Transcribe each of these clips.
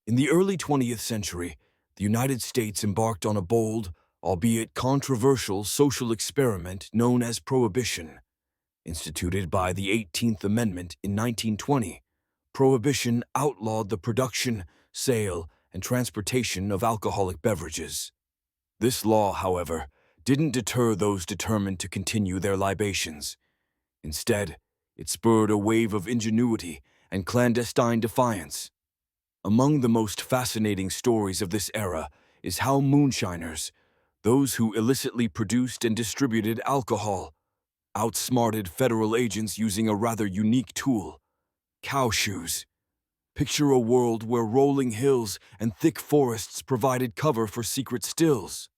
In the early 20th century, the United States embarked on a bold, albeit controversial, social experiment known as Prohibition. Instituted by the 18th Amendment in 1920, Prohibition outlawed the production, sale, and transportation of alcoholic beverages. This law, however, didn't deter those determined to continue their libations. Instead, it spurred a wave of ingenuity and clandestine defiance. Among the most fascinating stories of this era is how moonshiners, those who illicitly produced and distributed alcohol, outsmarted federal agents using a rather unique tool: cow shoes. Picture a world where rolling hills and thick forests provided cover for secret stills,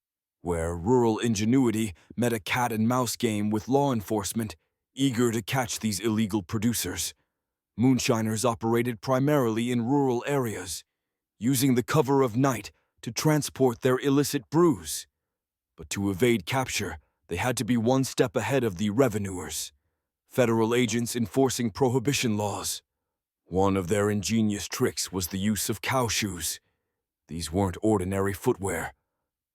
where rural ingenuity met a cat-and-mouse game with law enforcement, eager to catch these illegal producers. Moonshiners operated primarily in rural areas, using the cover of night to transport their illicit brews. But to evade capture, they had to be one step ahead of the revenuers, federal agents enforcing prohibition laws. One of their ingenious tricks was the use of cow shoes. These weren't ordinary footwear.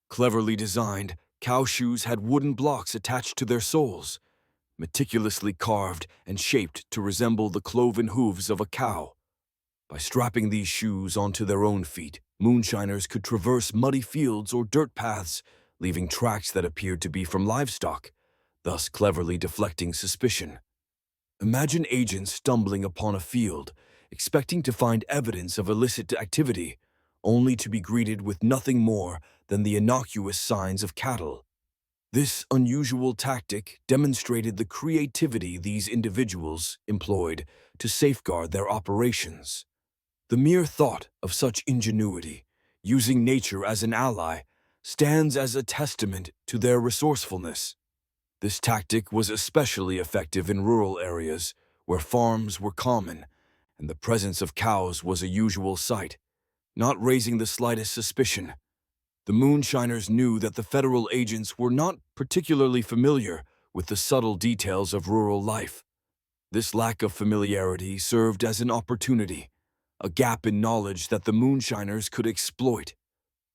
Cleverly designed, cow shoes had wooden blocks attached to their soles, meticulously carved and shaped to resemble the cloven hooves of a cow. By strapping these shoes onto their own feet, moonshiners could traverse muddy fields or dirt paths, leaving tracks that appeared to be from livestock, thus cleverly deflecting suspicion. Imagine agents stumbling upon a field, expecting to find evidence of illicit activity, only to be greeted with nothing more than the innocuous signs of cattle. This unusual tactic demonstrated the creativity these individuals employed to safeguard their operations. The mere thought of such ingenuity, using nature as an ally, stands as a testament to their resourcefulness. This tactic was especially effective in rural areas where farms were common and the presence of cows was a usual sight, not raising the slightest suspicion. The moonshiners knew that the federal agents were not particularly familiar with the subtle details of rural life. This lack of familiarity served as an opportunity, a gap in knowledge that the moonshiners could exploit.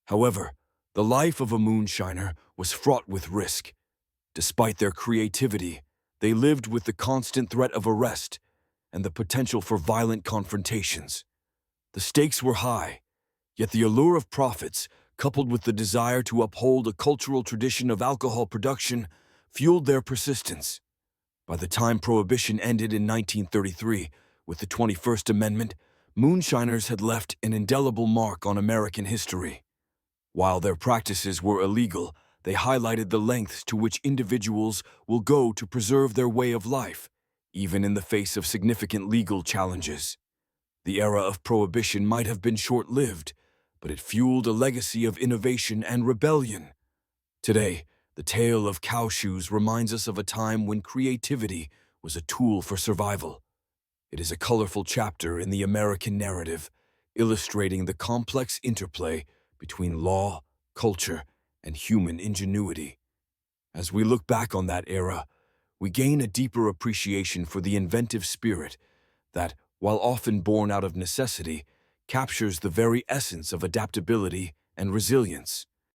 However, the life of a moonshiner was fraught with risk. Despite their creativity, they lived with the constant threat of arrest and the potential for violent confrontations. The stakes were high, yet the allure of profits, coupled with the desire to uphold a cultural tradition of alcohol production, fueled their persistence. By the time Prohibition ended in 1933, with the 21st Amendment, moonshiners had left an indelible mark on American history. While their practices were illegal, they highlighted the lengths to which individuals will go to preserve their way of life, even in the face of significant legal challenges. The era of Prohibition might have been short-lived, but it fueled a legacy of innovation and rebellion. Today, the tale of cow shoes reminds us of a time when creativity was a tool for survival. It is a colorful chapter in the American narrative, illustrating the complex interplay between law, culture, and human ingenuity. As we look back on that era, we gain a deeper appreciation for the inventive spirit that, while often born out of necessity, captures the very essence of adaptability and resilience.